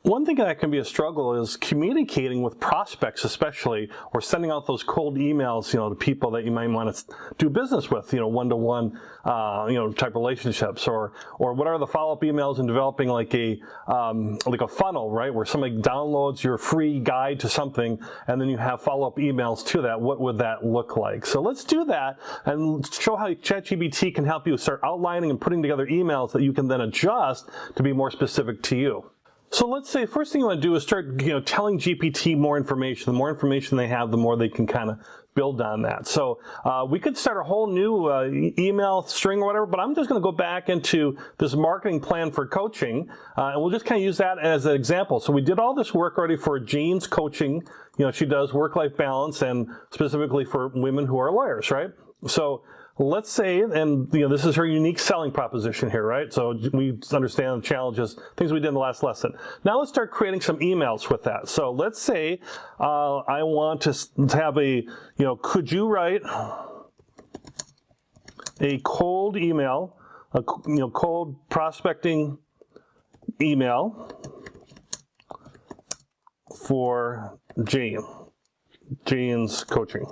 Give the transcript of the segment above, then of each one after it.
One thing that can be a struggle is communicating with prospects, especially, or sending out those cold emails, to people that you might want to do business with, one-to-one, type relationships, or what are the follow-up emails, and developing like a funnel, right, where somebody downloads your free guide to something, and then you have follow-up emails to that. What would that look like? So let's do that and show how ChatGPT can help you start outlining and putting together emails that you can then adjust to be more specific to you. So let's say first thing you want to do is start, telling GPT more information. The more information they have, the more they can kind of build on that. So we could start a whole new email string or whatever, but I'm just going to go back into this marketing plan for coaching, and we'll just kind of use that as an example. So we did all this work already for Jean's coaching. She does work-life balance, and specifically for women who are lawyers, right? So let's say, and this is her unique selling proposition here, right? So we understand the challenges, things we did in the last lesson. Now let's start creating some emails with that. So let's say I want to have a, could you write a cold email, a cold prospecting email for Jean's coaching.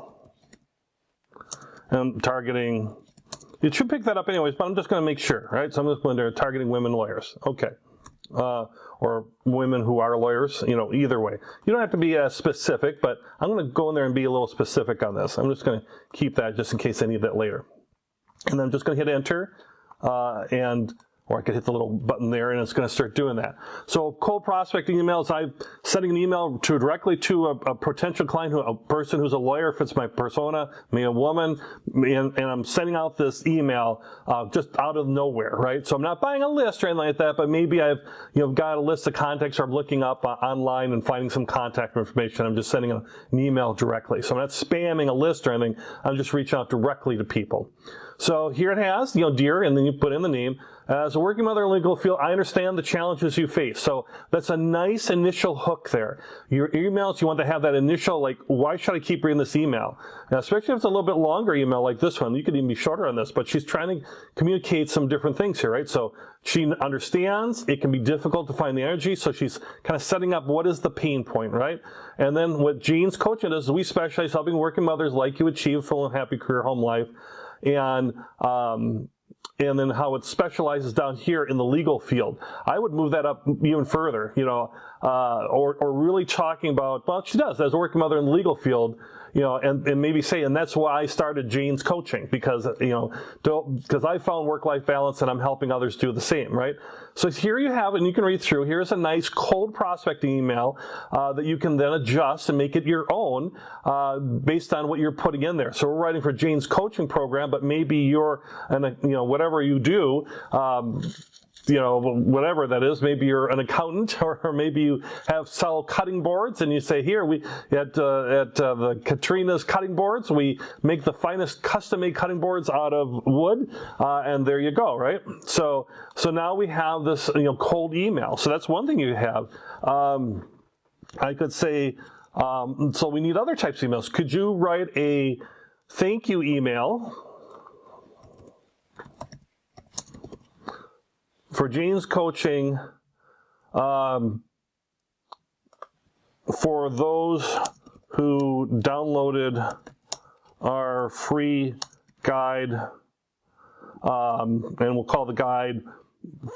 And targeting, it should pick that up anyways, but I'm just going to make sure, right? So I'm just going to targeting women lawyers. Okay. Or women who are lawyers, either way. You don't have to be as specific, but I'm going to go in there and be a little specific on this. I'm just going to keep that just in case I need that later. And then I'm just going to hit enter, or I could hit the little button there, and it's going to start doing that. So cold prospecting emails, I'm sending an email directly to a potential client, a person who's a lawyer, if it's my persona, maybe a woman, and I'm sending out this email just out of nowhere, right? So I'm not buying a list or anything like that, but maybe I've got a list of contacts, or I'm looking up online and finding some contact information. I'm just sending an email directly. So I'm not spamming a list or anything. I'm just reaching out directly to people. So here it has, dear, and then you put in the name. As a working mother in the legal field, I understand the challenges you face. So that's a nice initial hook there. Your emails, you want to have that initial, like, why should I keep reading this email? Now, especially if it's a little bit longer email like this one. You could even be shorter on this, but she's trying to communicate some different things here, right? So she understands it can be difficult to find the energy, so she's kind of setting up what is the pain point, right? And then what Jean's coaching is, we specialize helping working mothers like you achieve full and happy career, home life. And then how it specializes down here in the legal field. I would move that up even further, or really talking about, well, she does as a working mother in the legal field, and maybe say, and that's why I started Jean's coaching, because, because I found work-life balance and I'm helping others do the same, right? So here you have it, and you can read through. Here's a nice cold prospecting email that you can then adjust and make it your own based on what you're putting in there. So we're writing for Jean's coaching program, but maybe you're, whatever you do, whatever that is, maybe you're an accountant, or maybe you sell cutting boards, and you say, here, we at the Katrina's cutting boards, we make the finest custom-made cutting boards out of wood, and there you go, right? So now we have this, cold email. So that's one thing you have. I could say, so we need other types of emails. Could you write a thank you email for Jean's coaching, for those who downloaded our free guide, and we'll call the guide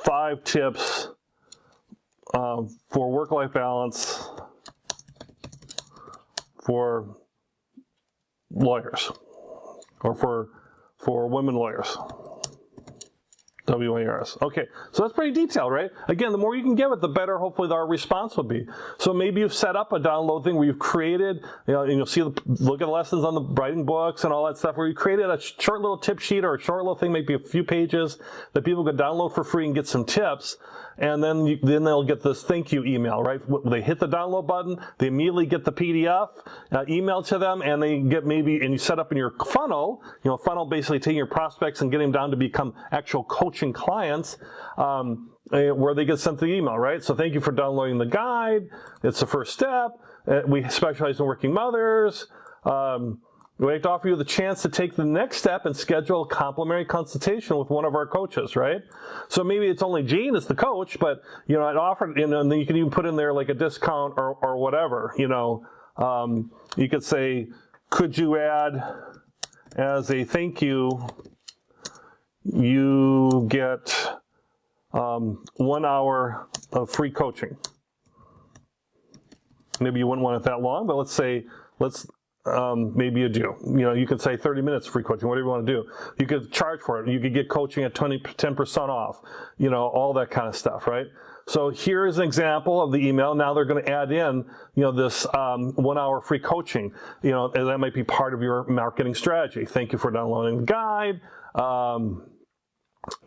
5 Tips for Work-Life Balance for Lawyers, or for women lawyers. WARS. Okay, so that's pretty detailed, right? Again, the more you can give it, the better hopefully our response will be. So maybe you've set up a download thing where you've created, and you'll see, look at the lessons on the writing books and all that stuff, where you created a short little tip sheet or a short little thing, maybe a few pages that people could download for free and get some tips. And then they'll get this thank you email, right? They hit the download button, they immediately get the PDF emailed to them, and they get and you set up in your funnel, funnel basically taking your prospects and getting them down to become actual coaching clients, where they get sent the email, right? So thank you for downloading the guide. It's the first step. We specialize in working mothers. We like to offer you the chance to take the next step and schedule a complimentary consultation with one of our coaches, right? So maybe it's only Gene as the coach, but, you know, I'd offer, you know, and then you can even put in there like a discount or whatever, you know. You could say, could you add as a thank you, you get 1 hour of free coaching. Maybe you wouldn't want it that long, but let's say, maybe you do. You know, you could say 30 minutes free coaching, whatever you want to do. You could charge for it. You could get coaching at 10% off, you know, all that kind of stuff, right? So here's an example of the email. Now they're going to add in, you know, this 1 hour free coaching. You know, and that might be part of your marketing strategy. Thank you for downloading the guide.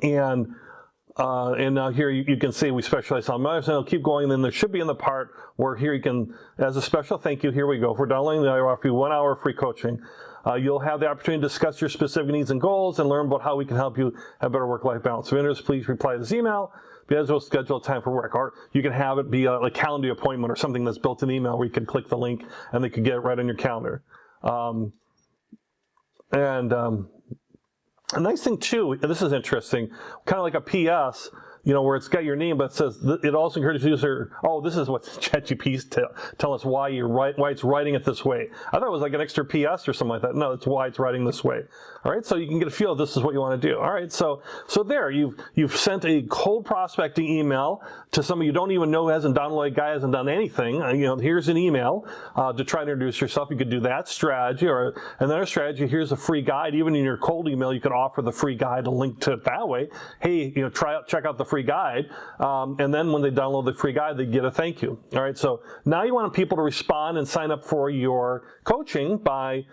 And now here you can see we specialize on medicine. I'll keep going. And then there should be in the part where here you can, as a special thank you, here we go. For downloading, I offer you 1 hour free coaching. You'll have the opportunity to discuss your specific needs and goals and learn about how we can help you have better work-life balance. If interest, please reply to this email. Because we'll schedule a time for work, or you can have it be a calendar appointment or something that's built in the email where you can click the link and they can get it right on your calendar. A nice thing too, this is interesting, kind of like a PS, you know, where it's got your name, but it says it also encourages the user. Oh, this is what ChatGPT tell us why it's writing it this way. I thought it was like an extra PS or something like that. No, it's why it's writing this way. All right, so you can get a feel. This is what you want to do. All right, so there you've sent a cold prospecting email to somebody you don't even know, hasn't downloaded, guy hasn't done anything. You know, here's an email to try to introduce yourself. You could do that strategy, or another strategy. Here's a free guide. Even in your cold email, you could offer the free guide, a link to it that way. Hey, you know, check out the free guide, and then when they download the free guide, they get a thank you. All right, so now you want people to respond and sign up for your coaching by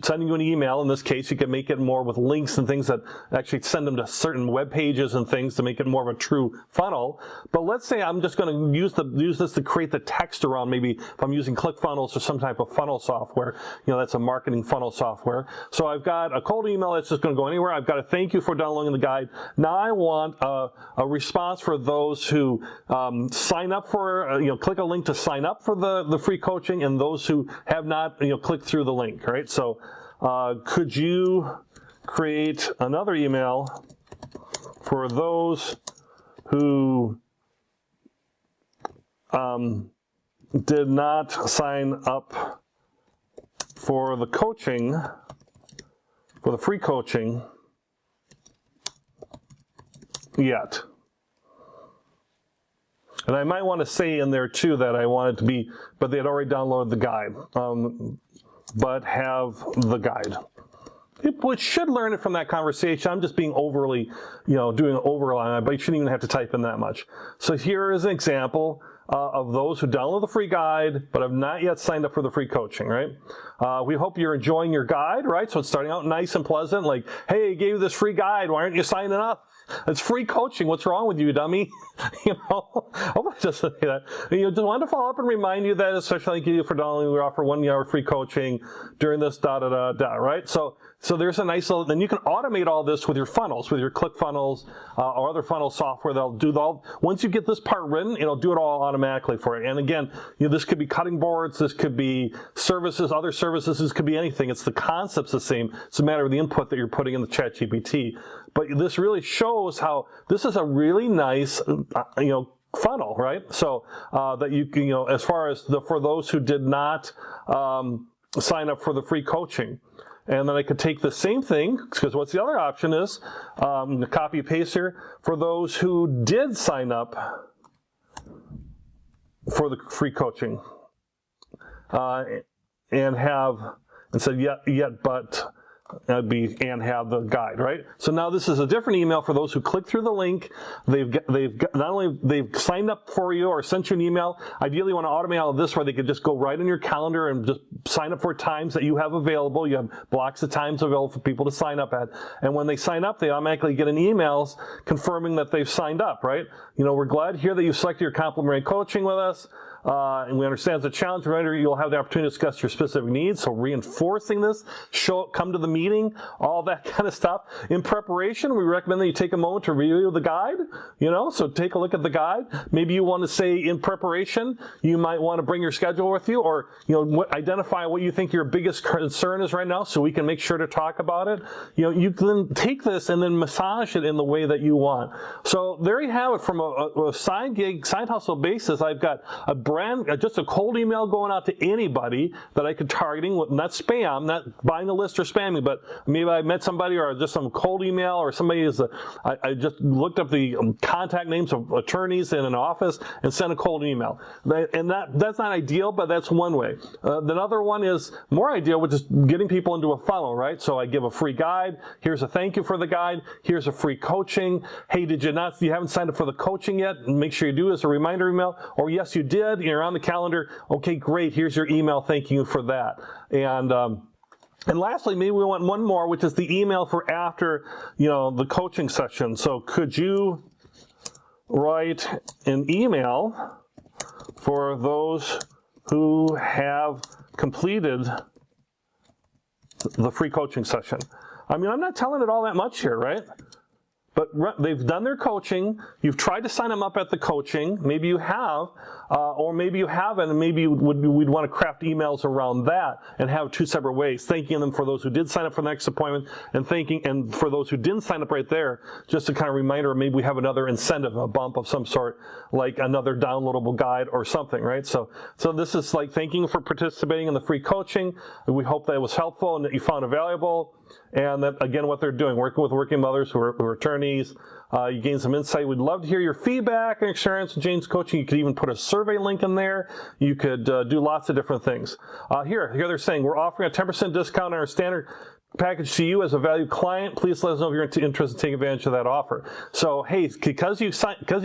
sending you an email. In this case, you can make it more with links and things that actually send them to certain web pages and things to make it more of a true funnel. But let's say I'm just going to use this to create the text around, maybe if I'm using ClickFunnels or some type of funnel software, you know, that's a marketing funnel software. So I've got a cold email that's just going to go anywhere. I've got a thank you for downloading the guide. Now I want a response for those who sign up for, you know, click a link to sign up for the free coaching, and those who have not, you know, clicked through the link, right? So could you create another email for those who did not sign up for the coaching, for the free coaching yet? And I might want to say in there too that I want it to be, but they had already downloaded the guide, but have the guide. People should learn it from that conversation. I'm just being overly, you know, doing an overlay on it, but you shouldn't even have to type in that much. So here is an example of those who download the free guide, but have not yet signed up for the free coaching, right? We hope you're enjoying your guide, right? So it's starting out nice and pleasant, like, hey, I gave you this free guide. Why aren't you signing up? It's free coaching. What's wrong with you, dummy? You know, I hope I just say that. You know, just wanted to follow up and remind you that, especially thank you for downloading, we offer 1 hour free coaching during this right? So there's a nice little, then you can automate all this with your funnels, with your ClickFunnels or other funnel software. They'll do all, once you get this part written, it'll do it all automatically for you. And again, you know, this could be cutting boards, this could be services, other services, this could be anything. It's the concept's the same. It's a matter of the input that you're putting in the ChatGPT. But this really shows how this is a really nice, you know, funnel, right? So that you can, you know, as far as for those who did not sign up for the free coaching. And then I could take the same thing, because what's the other option is, copy paste here, for those who did sign up for the free coaching and said yet, but that'd be and have the guide, right? So now this is a different email for those who click through the link. They've not only they've signed up for you or sent you an email. Ideally, you want to automate all of this where they could just go right in your calendar and just sign up for times that you have available. You have blocks of times available for people to sign up at, and when they sign up, they automatically get an email confirming that they've signed up, right? You know, we're glad here that you selected your complimentary coaching with us. and we understand it's a challenge. Remember, you'll have the opportunity to discuss your specific needs. So reinforcing this, come to the meeting, all that kind of stuff. In preparation, we recommend that you take a moment to review the guide. So take a look at the guide. Maybe you want to say in preparation, you might want to bring your schedule with you, or identify what you think your biggest concern is right now, so we can make sure to talk about it. You can take this and then massage it in the way that you want. So there you have it. From a side gig, side hustle basis, I've got just a cold email going out to anybody that I could targeting, not spam, not buying a list or spamming, but maybe I met somebody or just some cold email, or somebody I just looked up the contact names of attorneys in an office and sent a cold email. And that's not ideal, but that's one way. Another one is more ideal, which is getting people into a funnel, right? So I give a free guide. Here's a thank you for the guide. Here's a free coaching. Hey, you haven't signed up for the coaching yet? Make sure you do as a reminder email. Or yes, you did. You're on the calendar. Okay, great. Here's your email. Thank you for that. And lastly, maybe we want one more, which is the email for after, the coaching session. So could you write an email for those who have completed the free coaching session? I mean, I'm not telling it all that much here, right? But they've done their coaching. You've tried to sign them up at the coaching. Maybe you have, or maybe you haven't, and maybe we'd want to craft emails around that and have two separate ways, thanking them for those who did sign up for the next appointment, and for those who didn't sign up right there, just a kind of reminder. Maybe we have another incentive, a bump of some sort, like another downloadable guide or something, right? So this is like thanking you for participating in the free coaching. We hope that it was helpful and that you found it valuable. And that, again, what they're doing, working with working mothers who are attorneys, you gain some insight. We'd love to hear your feedback and experience with Jane's coaching. You could even put a survey link in there. You could do lots of different things. Here they're saying we're offering a 10% discount on our standard package to you as a valued client. Please let us know if you're interested in taking advantage of that offer. So, hey, because you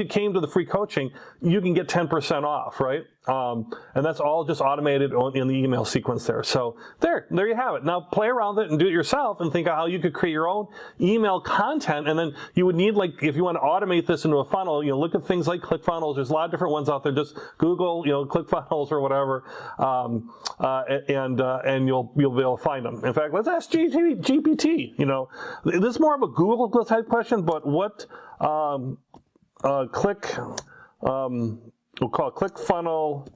came to the free coaching, you can get 10% off, right? And that's all just automated in the email sequence there. So there you have it. Now play around with it and do it yourself and think of how you could create your own email content. And then you would need, like, if you want to automate this into a funnel, look at things like ClickFunnels. There's a lot of different ones out there. Just Google, ClickFunnels or whatever, and you'll be able to find them. In fact, let's ask GPT. This is more of a Google type question, but what we'll call it ClickFunnel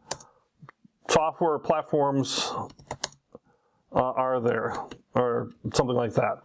software platforms are there, or something like that.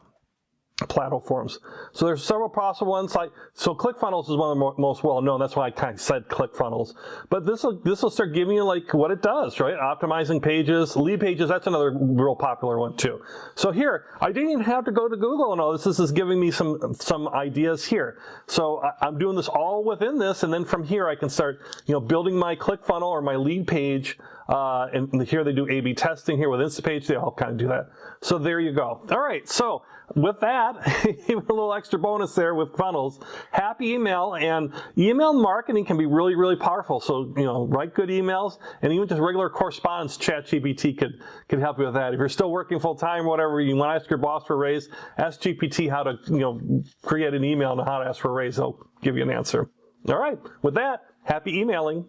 Platforms. So there's several possible ones. So ClickFunnels is one of the most well-known. That's why I kind of said ClickFunnels. But this will start giving you like what it does, right? Optimizing pages, lead pages. That's another real popular one too. So here, I didn't even have to go to Google and all this. This is giving me some ideas here. So I'm doing this all within this, and then from here I can start, building my ClickFunnel or my lead page. And here they do A/B testing here with Instapage. They all kind of do that. So there you go. All right. So with that, even a little extra bonus there with funnels. Happy email, and email marketing can be really, really powerful. So, write good emails, and even just regular correspondence, ChatGPT could help you with that. If you're still working full time, whatever, you want to ask your boss for a raise, ask GPT how to, create an email and how to ask for a raise. They'll give you an answer. All right. With that, happy emailing.